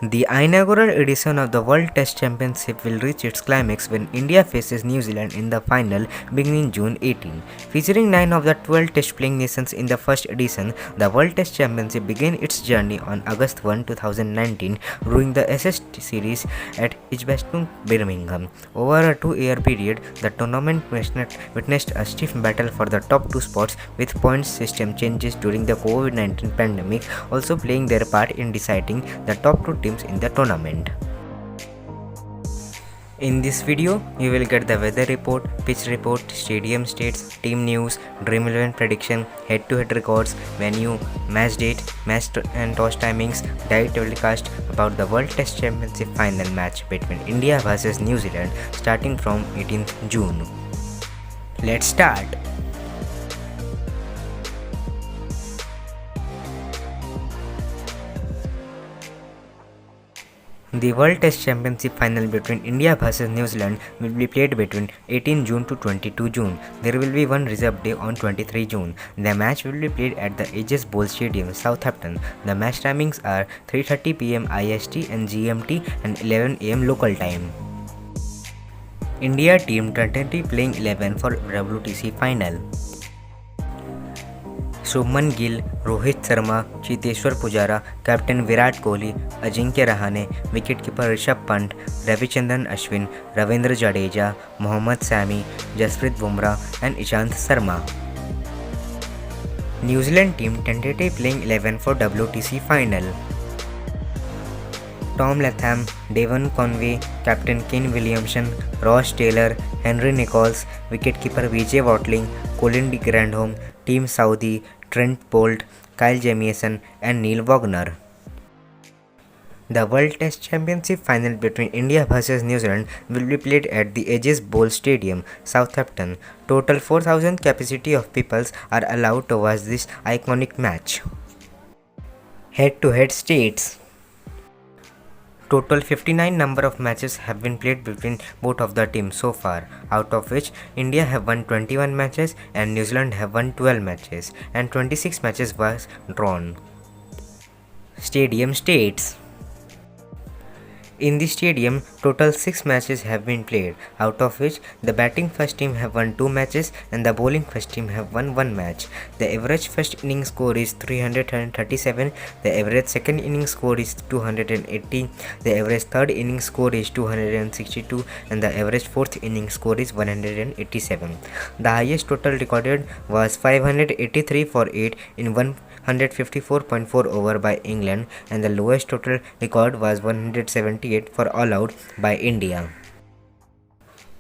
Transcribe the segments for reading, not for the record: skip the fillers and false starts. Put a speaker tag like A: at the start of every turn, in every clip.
A: The inaugural edition of the World Test Championship will reach its climax when India faces New Zealand in the final beginning June 18. Featuring 9 of the 12 test playing nations in the first edition, the World Test Championship began its journey on August 1, 2019, during the Ashes series at Edgbaston, Birmingham. Over a 2-year period, the tournament witnessed a stiff battle for the top two spots, with points system changes during the COVID-19 pandemic also playing their part in deciding the top two teams in the tournament. In this video, you will get the weather report, pitch report, stadium states, team news, Dream 11 prediction, head-to-head records, venue, match date, and toss timings, direct telecast about the World Test Championship final match between India vs New Zealand starting from 18th June. Let's start! The World Test Championship final between India vs New Zealand will be played between 18 June to 22 June. There will be one reserve day on 23 June. The match will be played at the Aegis Bowl Stadium, Southampton. The match timings are 3:30 p.m. IST and GMT and 11 a.m. local time. India team tentatively playing 11 for WTC final. Shubman Gill, Rohit Sharma, Cheteshwar Pujara, captain Virat Kohli, Ajinkya Rahane, wicketkeeper Rishabh Pant, Ravichandran Ashwin, Ravindra Jadeja, Mohammed Shami, Jasprit Bumrah and Ishant Sharma. New Zealand team tentatively playing 11 for WTC final. Tom Latham, Devon Conway, Captain Kane Williamson, Ross Taylor, Henry Nichols, wicketkeeper Vijay Watling, Colin de Grandhomme, Team Saudi, Trent Bolt, Kyle Jamieson and Neil Wagner. The World Test Championship final between India vs New Zealand will be played at the Aegis Bowl Stadium, Southampton. Total 4,000 capacity of people are allowed to watch this iconic match. Head-to-head states. Total 59 number of matches have been played between both of the teams so far, out of which India have won 21 matches and New Zealand have won 12 matches and 26 matches was drawn. Stadium states. In the stadium, total 6 matches have been played, out of which the batting first team have won 2 matches and the bowling first team have won 1 match. The average first inning score is 337, the average second inning score is 280, the average third inning score is 262 and the average fourth inning score is 187. The highest total recorded was 583 for 8 in 154.4 over by England and the lowest total record was 178 for all out by India.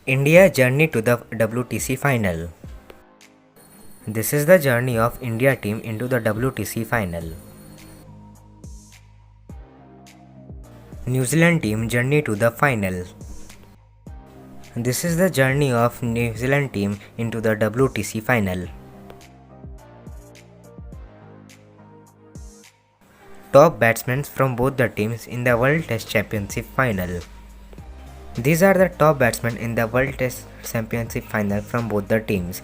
A: India journey to the WTC final. This is the journey of India team into the WTC final. New Zealand team journey to the final. This is the journey of New Zealand team into the WTC final. Top batsmen from both the teams in the World Test Championship final. These are the top batsmen in the World Test Championship final from both the teams.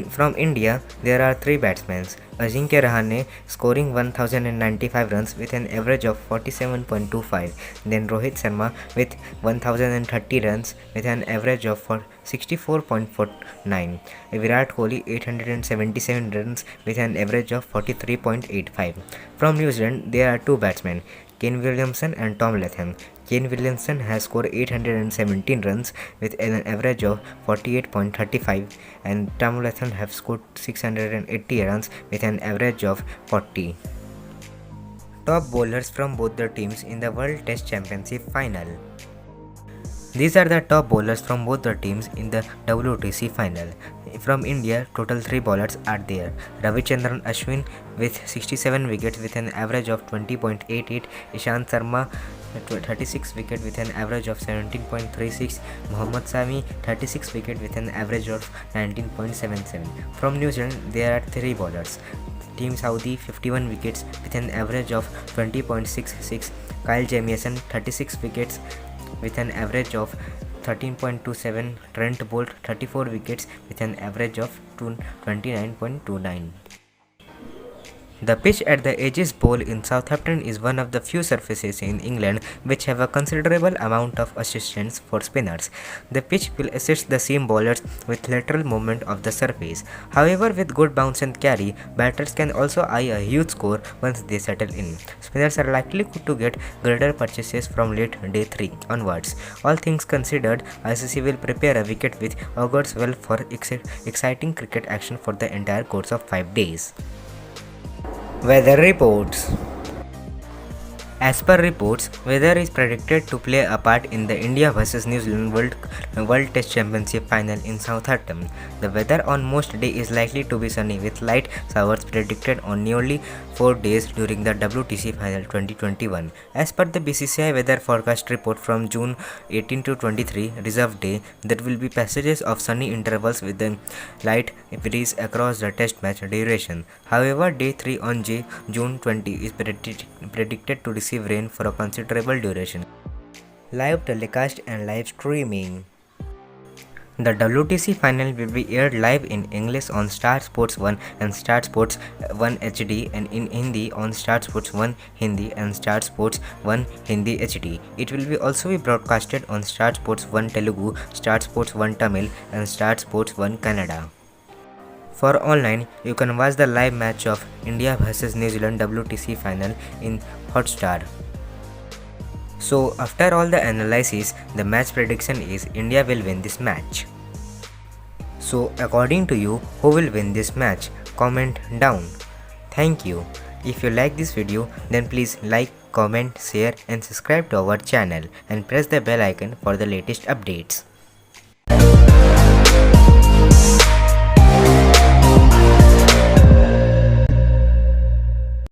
A: From India, there are 3 batsmen. Ajinkya Rahane scoring 1095 runs with an average of 47.25. Then Rohit Sharma with 1030 runs with an average of 64.49. Virat Kohli 877 runs with an average of 43.85. From New Zealand, there are 2 batsmen, Kane Williamson and Tom Latham. Kane Williamson has scored 817 runs with an average of 48.35 and Tom Latham have scored 680 runs with an average of 40. Top bowlers from both the teams in the World Test Championship final. These are the top bowlers from both the teams in the WTC final. From India, total 3 bowlers are there. Ravichandran Ashwin with 67 wickets with an average of 20.88, Ishant Sharma 36 wickets with an average of 17.36, Mohammad Shami 36 wickets with an average of 19.77. From New Zealand, there are 3 bowlers. Team Saudi 51 wickets with an average of 20.66, Kyle Jamieson 36 wickets with an average of 13.27, Trent Bolt 34 wickets with an average of 29.29. The pitch at the Aegis Bowl in Southampton is one of the few surfaces in England which have a considerable amount of assistance for spinners. The pitch will assist the seam bowlers with lateral movement of the surface. However, with good bounce and carry, batters can also eye a huge score once they settle in. Spinners are likely to get greater purchases from late day 3 onwards. All things considered, ICC will prepare a wicket which augurs well for exciting cricket action for the entire course of 5 days. Weather reports. As per reports, weather is predicted to play a part in the India vs New Zealand World Test Championship final in Southampton. The weather on most days is likely to be sunny with light showers predicted on nearly 4 days during the WTC final 2021. As per the BCCI weather forecast report from June 18 to 23 reserve day, there will be passages of sunny intervals with a light breeze across the test match duration. However, day 3 on June 20 is predicted to receive rain for a considerable duration. Live telecast and live streaming. The WTC final will be aired live in English on Star Sports 1 and Star Sports 1 HD and in Hindi on Star Sports 1 Hindi and Star Sports 1 Hindi HD. It will be also be broadcasted on Star Sports 1 Telugu, Star Sports 1 Tamil and Star Sports 1 Kannada. For online, you can watch the live match of India vs New Zealand WTC final in Hotstar. So after all the analysis, the match prediction is India will win this match. So according to you, who will win this match? Comment down. Thank you. If you like this video, then please like, comment, share and subscribe to our channel and press the bell icon for the latest updates.